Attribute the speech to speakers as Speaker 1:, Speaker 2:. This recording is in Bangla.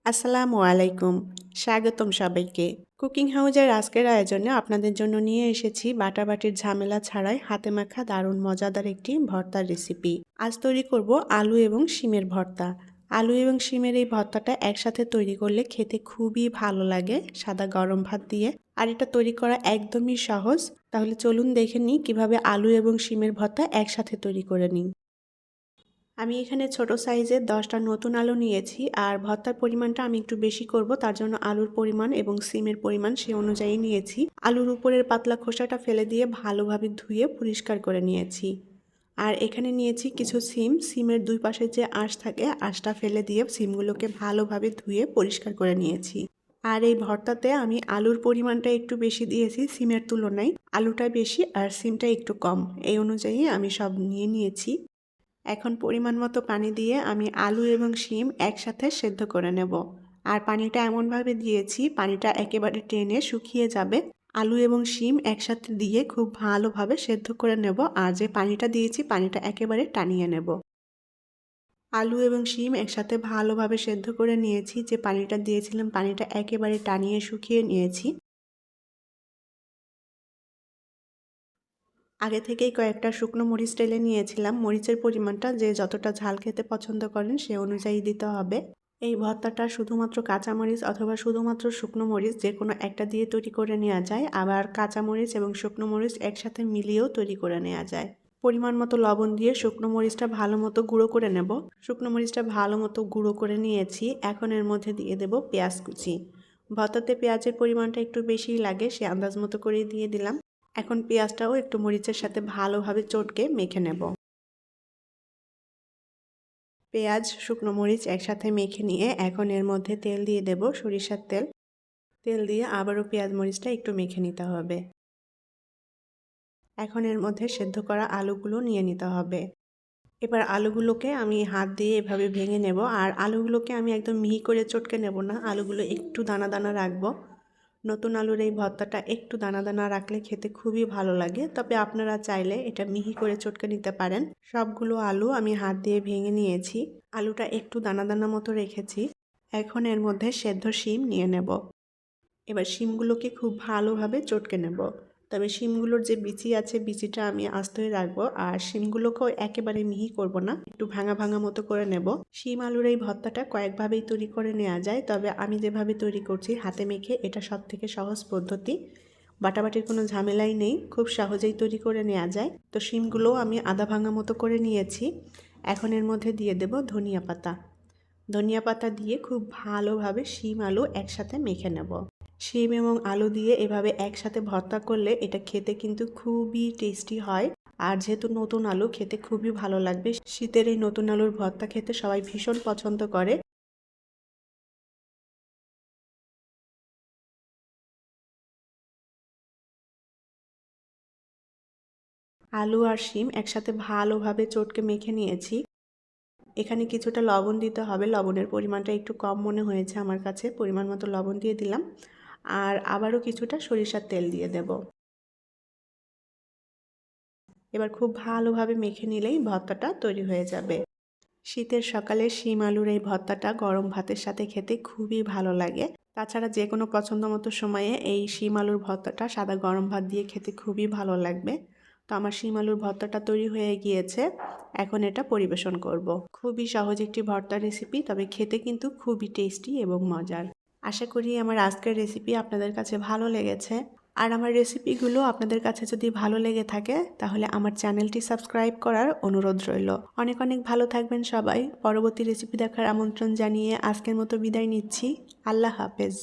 Speaker 1: আসসালামু আলাইকুম। স্বাগতম সবাইকে। কুকিং হাউজের আজকের আয়োজনে আপনাদের জন্য নিয়ে এসেছি বাটাবাটির ঝামেলা ছাড়াই হাতে মাখা দারুণ মজাদার একটি ভর্তার রেসিপি। আজ তৈরি করব আলু এবং শিমের ভর্তা। আলু এবং শিমের এই ভর্তাটা একসাথে তৈরি করলে খেতে খুবই ভালো লাগে সাদা গরম ভাত দিয়ে। আর এটা তৈরি করা একদমই সহজ। তাহলে চলুন দেখে নিই কিভাবে আলু এবং শিমের ভর্তা একসাথে তৈরি করে নিই। আমি এখানে ছোট সাইজের 10টা নতুন আলু নিয়েছি আর ভর্তার পরিমাণটা আমি একটু বেশি করব, তার জন্য আলুর পরিমাণ এবং সিমের পরিমাণ সে অনুযায়ী নিয়েছি। আলুর উপরের পাতলা খোসাটা ফেলে দিয়ে ভালোভাবে ধুয়ে পরিষ্কার করে নিয়েছি। আর এখানে নিয়েছি কিছু সিমের দুই পাশে যে আঁশ থাকে আঁশটা ফেলে দিয়ে সিমগুলোকে ভালোভাবে ধুয়ে পরিষ্কার করে নিয়েছি। আর এই ভর্তাতে আমি আলুর পরিমাণটা একটু বেশি দিয়েছি সিমের তুলনায়। আলুটা বেশি আর সিমটা একটু কম, এই অনুযায়ী আমি সব নিয়ে নিয়েছি। এখন পরিমাণ মতো পানি দিয়ে আমি আলু এবং শিম একসাথে সেদ্ধ করে নেব। আর পানিটা এমনভাবে দিয়েছি পানিটা একেবারে টেনে শুকিয়ে যাবে। আলু এবং শিম একসাথে দিয়ে খুব ভালোভাবে সেদ্ধ করে নেব, আর যে পানিটা দিয়েছি পানিটা একেবারে টানিয়ে নেব। আলু এবং শিম একসাথে ভালোভাবে সেদ্ধ করে নিয়েছি। যে পানিটা দিয়েছিলাম পানিটা একেবারে টানিয়ে শুকিয়ে নিয়েছি। আগে থেকেই কয়েকটা শুকনো মরিচ টেলে নিয়েছিলাম। মরিচের পরিমাণটা যে যতটা ঝাল খেতে পছন্দ করেন সে অনুযায়ী দিতে হবে। এই ভর্তাটা শুধুমাত্র কাঁচামরিচ অথবা শুধুমাত্র শুকনো মরিচ যে কোনো একটা দিয়ে তৈরি করে নেওয়া যায়, আবার কাঁচামরিচ এবং শুকনো মরিচ একসাথে মিলিয়েও তৈরি করে নেওয়া যায়। পরিমাণ মতো লবণ দিয়ে শুকনো মরিচটা ভালো মতো গুঁড়ো করে নেব। শুকনো মরিচটা ভালো মতো গুঁড়ো করে নিয়েছি। এখন এর মধ্যে দিয়ে দেব পেঁয়াজ কুচি। ভর্তাতে পেঁয়াজের পরিমাণটা একটু বেশিই লাগে, সে আন্দাজ মতো করেই দিয়ে দিলাম। এখন পেঁয়াজটাও একটু মরিচের সাথে ভালোভাবে চটকে মেখে নেব। পেঁয়াজ শুকনো মরিচ একসাথে মেখে নিয়ে এখন এর মধ্যে তেল দিয়ে দেব, সরিষার তেল। তেল দিয়ে আবারও পেঁয়াজ মরিচটা একটু মেখে নিতে হবে। এখন এর মধ্যে সেদ্ধ করা আলুগুলো নিয়ে নিতে হবে। এবার আলুগুলোকে আমি হাত দিয়ে এভাবে ভেঙে নেব। আর আলুগুলোকে আমি একদম মিহি করে চটকে নেব না, আলুগুলো একটু দানা দানা রাখবো। নতুন আলুর এই ভর্তাটা একটু দানা দানা রাখলে খেতে খুবই ভালো লাগে, তবে আপনারা চাইলে এটা মিহি করে চটকে নিতে পারেন। সবগুলো আলু আমি হাত দিয়ে ভেঙে নিয়েছি। আলুটা একটু দানা দানা মতো রেখেছি। এখন এর মধ্যে সেদ্ধ শিম নিয়ে নেব। এবার শিমগুলোকে খুব ভালোভাবে চটকে নেব। তবে শিমগুলোর যে বিচি আছে বিচিটা আমি আস্তই রাখবো। আর শিমগুলোকেও একেবারে মিহি করব না, একটু ভাঙা ভাঙা মতো করে নেব। শিম আলুর এই ভর্তাটা কয়েকভাবেই তৈরি করে নেওয়া যায়, তবে আমি যেভাবে তৈরি করছি হাতে মেখে এটা সবথেকে সহজ পদ্ধতি। বাটাবাটির কোনো ঝামেলাই নেই, খুব সহজেই তৈরি করে নেওয়া যায়। তো শিমগুলোও আমি আধা ভাঙা মতো করে নিয়েছি। এখন এর মধ্যে দিয়ে দেব ধনিয়া পাতা। ধনিয়া পাতা দিয়ে খুব ভালোভাবে শিম আলু একসাথে মেখে নেব। শিম এবং আলু দিয়ে এভাবে একসাথে ভর্তা করলে এটা খেতে কিন্তু খুবই টেস্টি হয়। আর যেহেতু নতুন আলু, খেতে খুবই ভালো লাগবে। শীতের এই নতুন আলুর ভর্তা খেতে সবাই ভীষণ পছন্দ করে। আলু আর শিম একসাথে ভালোভাবে চটকে মেখে নিয়েছি। এখানে কিছুটা লবণ দিতে হবে, লবণের পরিমাণটা একটু কম মনে হয়েছে আমার কাছে, পরিমাণ মতো লবণ দিয়ে দিলাম। আর আবারও কিছুটা সরিষার তেল দিয়ে দেব। এবার খুব ভালোভাবে মেখে নিলেই ভর্তাটা তৈরি হয়ে যাবে। শীতের সকালে শিম আলুর এই ভর্তাটা গরম ভাতের সাথে খেতে খুবই ভালো লাগে। তাছাড়া যে কোনো পছন্দ মতো সময়ে এই শিম আলুর ভর্তাটা সাদা গরম ভাত দিয়ে খেতে খুবই ভালো লাগবে। তো আমার শিম আলুর ভর্তাটা তৈরি হয়ে গিয়েছে, এখন এটা পরিবেশন করব। খুবই সহজ একটি ভর্তার রেসিপি, তবে খেতে কিন্তু খুবই টেস্টি এবং মজার। আশা করি আমার আজকের রেসিপি আপনাদের কাছে ভালো লেগেছে। আর আমার রেসিপিগুলো আপনাদের কাছে যদি ভালো লেগে থাকে তাহলে আমার চ্যানেলটি সাবস্ক্রাইব করার অনুরোধ রইল। অনেক অনেক ভালো থাকবেন সবাই। পরবর্তী রেসিপি দেখার আমন্ত্রণ জানিয়ে আজকের মতো বিদায় নিচ্ছি। আল্লাহ হাফেজ।